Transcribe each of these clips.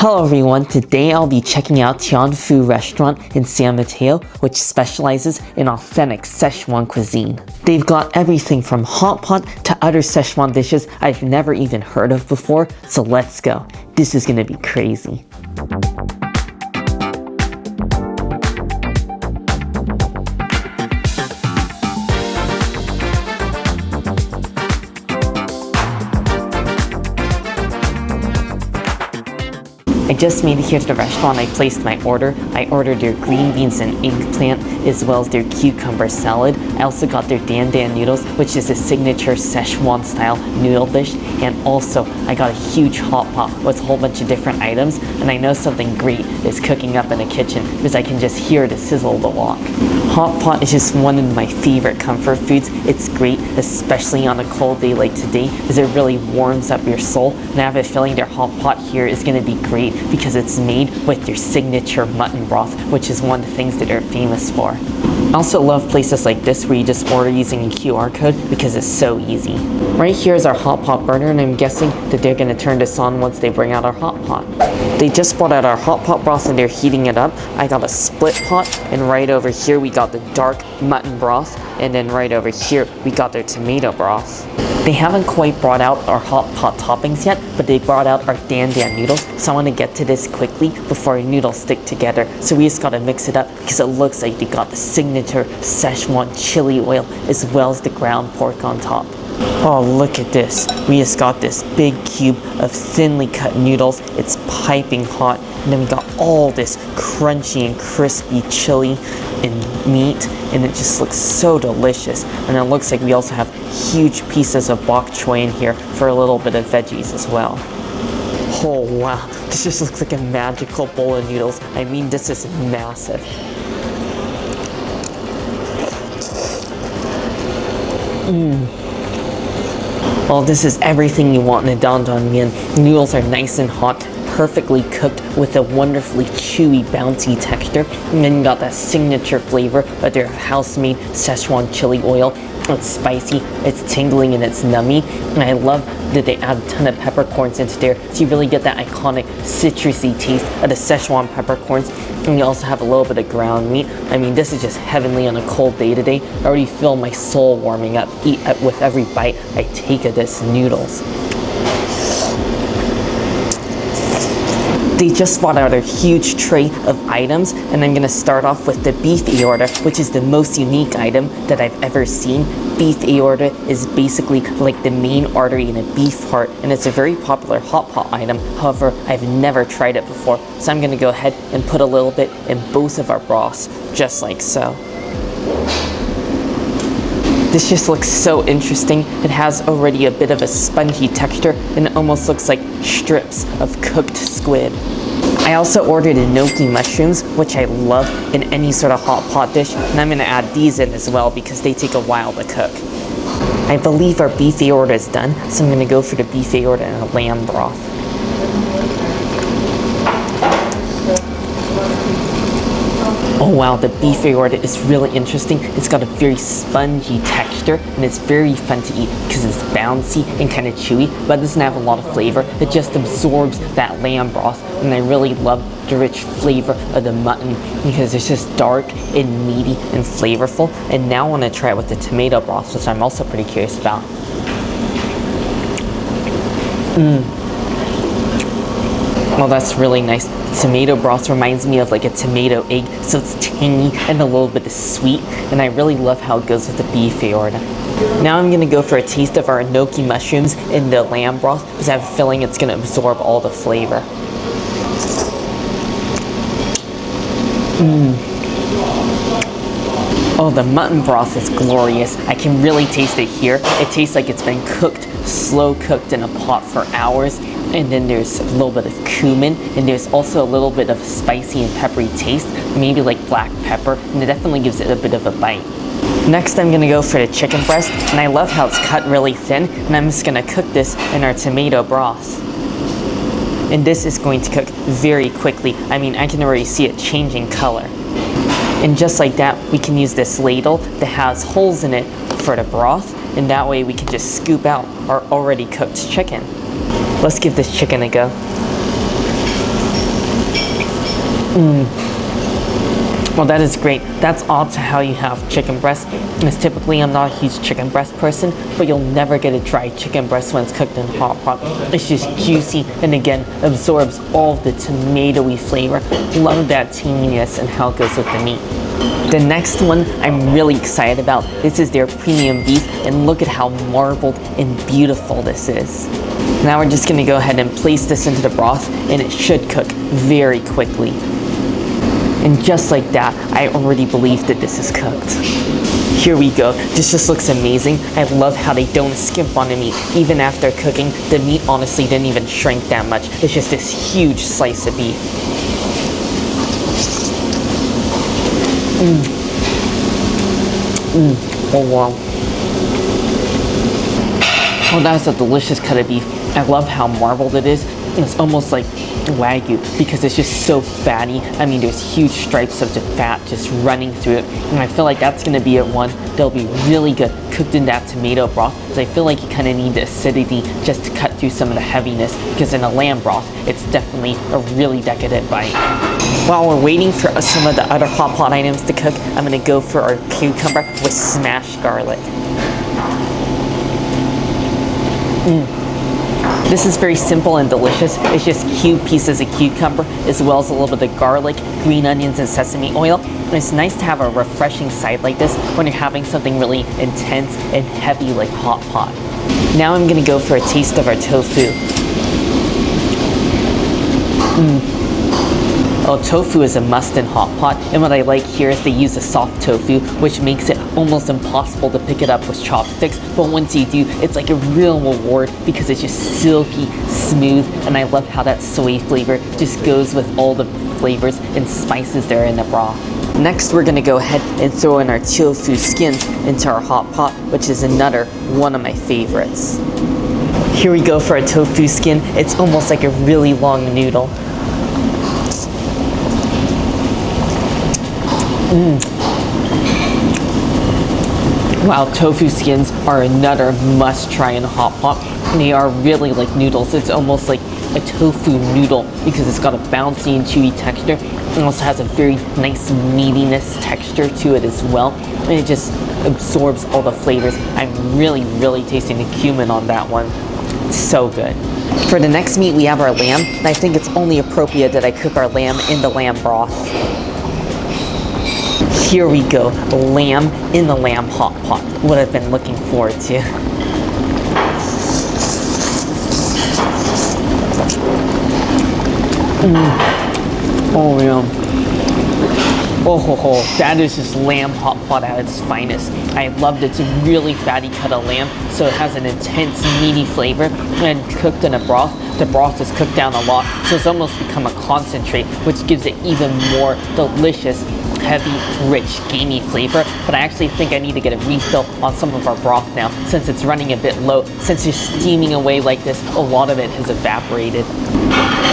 Hello everyone, today I'll be checking out Tianfu Restaurant in San Mateo, which specializes in authentic Szechuan cuisine. They've got everything from hot pot to other Szechuan dishes I've never even heard of before, so let's go. This is gonna be crazy. I just made it here to the restaurant. I placed my order. I ordered their green beans and eggplant as well as their cucumber salad. I also got their dan dan noodles, which is a signature Szechuan style noodle dish. And also I got a huge hot pot with a whole bunch of different items. And I know something great is cooking up in the kitchen because I can just hear the sizzle of the wok. Hot pot is just one of my favorite comfort foods. It's great, especially on a cold day like today, because it really warms up your soul. And I have a feeling their hot pot here is going to be great because it's made with their signature mutton broth, which is one of the things that they're famous for. I also love places like this where you just order using a QR code because it's so easy. Right here is our hot pot burner, and I'm guessing that they're going to turn this on once they bring out our hot pot. They just brought out our hot pot broth and they're heating it up. I got a split pot, and right over here we got the dark mutton broth, and then right over here we got their tomato broth. They haven't quite brought out our hot pot toppings yet, but they brought out our dan dan noodles, so I want to get to this quickly before our noodles stick together. So we just gotta mix it up because it looks like they got the signature Szechuan chili oil as well as the ground pork on top. Oh, look at this. We just got this big cube of thinly cut noodles. It's piping hot. And then we got all this crunchy and crispy chili and meat. And it just looks so delicious. And it looks like we also have huge pieces of bok choy in here for a little bit of veggies as well. Oh wow, this just looks like a magical bowl of noodles. I mean, this is massive. Well, this is everything you want in a dan dan mian. Noodles are nice and hot, perfectly cooked with a wonderfully chewy, bouncy texture. And then you got that signature flavor of their house-made Szechuan chili oil. It's spicy, it's tingling, and it's nummy. And I love that they add a ton of peppercorns into there, so you really get that iconic citrusy taste of the Szechuan peppercorns. And you also have a little bit of ground meat. I mean, this is just heavenly on a cold day today. I already feel my soul warming up with every bite I take of this noodles. They just brought out a huge tray of items, and I'm gonna start off with the beef aorta, which is the most unique item that I've ever seen. Beef aorta is basically like the main artery in a beef heart, and it's a very popular hot pot item. However, I've never tried it before, so I'm gonna go ahead and put a little bit in both of our broths, just like so. This just looks so interesting. It has already a bit of a spongy texture, and it almost looks like strips of cooked squid. I also ordered enoki mushrooms, which I love in any sort of hot pot dish, and I'm gonna add these in as well because they take a while to cook. I believe our beef aorta is done, so I'm gonna go for the beef aorta and a lamb broth. Oh wow, the beef aorta is really interesting. It's got a very spongy texture, and it's very fun to eat because it's bouncy and kind of chewy, but it doesn't have a lot of flavor. It just absorbs that lamb broth, and I really love the rich flavor of the mutton because it's just dark and meaty and flavorful. And now I want to try it with the tomato broth, which I'm also pretty curious about. Well, that's really nice. Tomato broth reminds me of like a tomato egg, so it's tangy and a little bit sweet, and I really love how it goes with the beef aorta. Now I'm gonna go for a taste of our enoki mushrooms in the lamb broth because I have a feeling it's gonna absorb all the flavor. Oh, the mutton broth is glorious. I can really taste it here. It tastes like it's been cooked, slow cooked in a pot for hours. And then there's a little bit of cumin, and there's also a little bit of spicy and peppery taste, maybe like black pepper, and it definitely gives it a bit of a bite. Next, I'm gonna go for the chicken breast, and I love how it's cut really thin, and I'm just gonna cook this in our tomato broth. And this is going to cook very quickly. I mean, I can already see it changing color. And just like that, we can use this ladle that has holes in it for the broth, and that way we can just scoop out our already cooked chicken. Let's give this chicken a go. Well, that is great. That's all to how you have chicken breast. Because typically I'm not a huge chicken breast person, but you'll never get a dry chicken breast when it's cooked in hot pot. It's just juicy and again absorbs all of the tomatoey flavor. Love that tanginess and how it goes with the meat. The next one I'm really excited about. This is their premium beef, and look at how marbled and beautiful this is. Now we're just gonna go ahead and place this into the broth, and it should cook very quickly. And just like that, I already believe that this is cooked. Here we go. This just looks amazing. I love how they don't skimp on the meat. Even after cooking, the meat honestly didn't even shrink that much. It's just this huge slice of beef. Oh wow. Oh, that's a delicious cut of beef. I love how marbled it is. It's almost like Wagyu because it's just so fatty. I mean, there's huge stripes of the fat just running through it. And I feel like that's gonna be a one that'll be really good cooked in that tomato broth, because I feel like you kind of need the acidity just to cut through some of the heaviness, because in a lamb broth, it's definitely a really decadent bite. While we're waiting for some of the other hot pot items to cook, I'm gonna go for our cucumber with smashed garlic. This is very simple and delicious. It's just cubed pieces of cucumber as well as a little bit of garlic, green onions, and sesame oil. And it's nice to have a refreshing side like this when you're having something really intense and heavy like hot pot. Now I'm gonna go for a taste of our tofu. Oh, tofu is a must in hot pot, and what I like here is they use a soft tofu, which makes it almost impossible to pick it up with chopsticks, but once you do, it's like a real reward because it's just silky, smooth, and I love how that soy flavor just goes with all the flavors and spices there in the broth. Next, we're gonna go ahead and throw in our tofu skin into our hot pot, which is another one of my favorites. Here we go for a tofu skin. It's almost like a really long noodle. Wow, tofu skins are another must-try in a hot pot. They are really like noodles. It's almost like a tofu noodle because it's got a bouncy and chewy texture. It also has a very nice meatiness texture to it as well. And it just absorbs all the flavors. I'm really tasting the cumin on that one. It's so good. For the next meat, we have our lamb. And I think it's only appropriate that I cook our lamb in the lamb broth. Here we go, lamb in the lamb hot pot. What I've been looking forward to. Oh yeah. Oh ho ho, that is just lamb hot pot at its finest. I loved it. It's a really fatty cut of lamb, so it has an intense meaty flavor, and cooked in a broth. The broth is cooked down a lot, so it's almost become a concentrate, which gives it even more delicious, heavy, rich, gamey flavor. But I actually think I need to get a refill on some of our broth now, since it's running a bit low. Since you're steaming away like this, a lot of it has evaporated.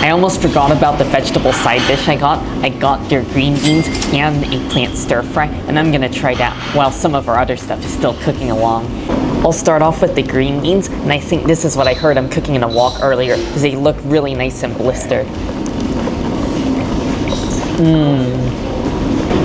I almost forgot about the vegetable side dish I got. I got their green beans and the eggplant stir fry, and I'm gonna try that while some of our other stuff is still cooking along. I'll start off with the green beans, and I think this is what I heard I'm cooking in a wok earlier, because they look really nice and blistered.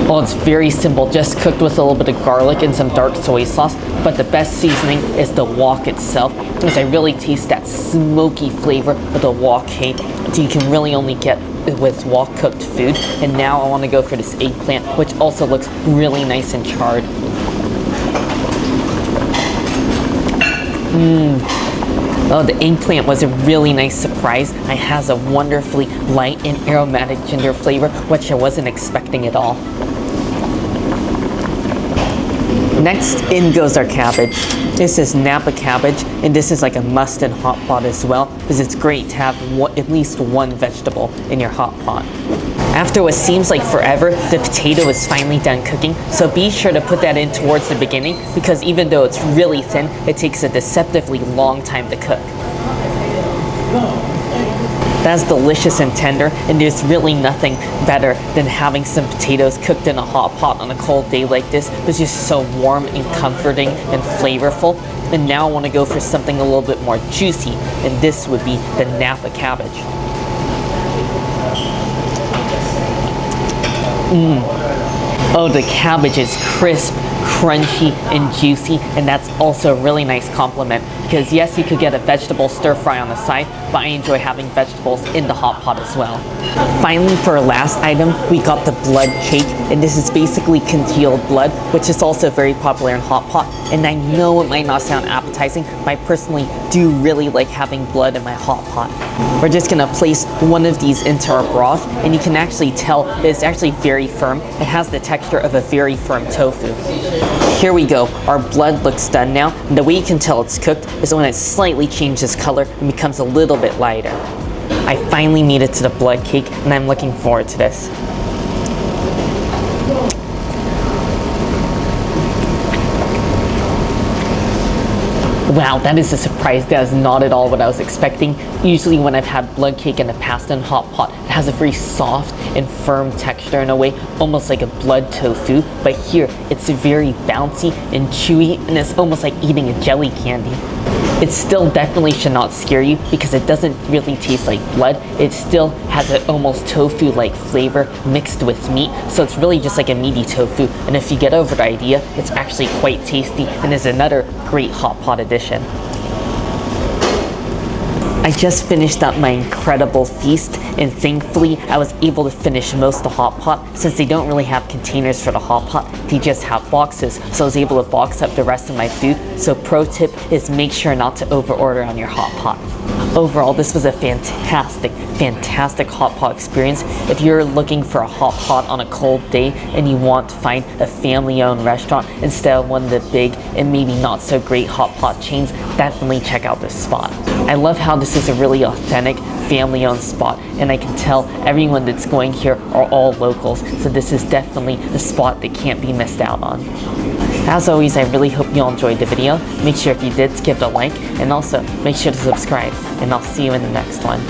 Well, it's very simple, just cooked with a little bit of garlic and some dark soy sauce, but the best seasoning is the wok itself, because I really taste that smoky flavor of the wok cake that you can really only get with wok cooked food. And now I want to go for this eggplant, which also looks really nice and charred. Oh, the eggplant was a really nice surprise. It has a wonderfully light and aromatic ginger flavor, which I wasn't expecting at all. Next, in goes our cabbage. This is Napa cabbage, and this is like a must in hot pot as well, because it's great to have at least one vegetable in your hot pot. After what seems like forever, the potato is finally done cooking, so be sure to put that in towards the beginning, because even though it's really thin, it takes a deceptively long time to cook. That's delicious and tender, and there's really nothing better than having some potatoes cooked in a hot pot on a cold day like this. It's just so warm and comforting and flavorful. And now I want to go for something a little bit more juicy, and this would be the Napa cabbage. Oh, the cabbage is crisp, crunchy, and juicy, and that's also a really nice compliment because yes, you could get a vegetable stir fry on the side, but I enjoy having vegetables in the hot pot as well. Finally, for our last item, we got the blood cake, and this is basically congealed blood, which is also very popular in hot pot, and I know it might not sound appetizing, but I personally do really like having blood in my hot pot. We're just gonna place one of these into our broth, and you can actually tell that it's actually very firm. It has the texture of a very firm tofu. Here we go, our blood looks done now, and the way you can tell it's cooked is when it slightly changes color and becomes a little bit lighter. I finally made it to the blood cake, and I'm looking forward to this. Wow, that is a surprise. That is not at all what I was expecting. Usually when I've had blood cake in the past in hot pot, it has a very soft and firm texture in a way, almost like a blood tofu. But here, it's very bouncy and chewy, and it's almost like eating a jelly candy. It still definitely should not scare you because it doesn't really taste like blood. It still has an almost tofu-like flavor mixed with meat, so it's really just like a meaty tofu. And if you get over the idea, it's actually quite tasty and is another great hot pot addition. I just finished up my incredible feast, and thankfully I was able to finish most of the hot pot. Since they don't really have containers for the hot pot, they just have boxes, so I was able to box up the rest of my food. So pro tip is make sure not to over order on your hot pot. Overall, this was a fantastic hot pot experience. If you're looking for a hot pot on a cold day and you want to find a family-owned restaurant instead of one of the big and maybe not so great hot pot chains, definitely check out this spot. I love how this is a really authentic family-owned spot, and I can tell everyone that's going here are all locals, so this is definitely a spot that can't be missed out on. As always, I really hope you all enjoyed the video. Make sure if you did, give it a like, and also make sure to subscribe, and I'll see you in the next one.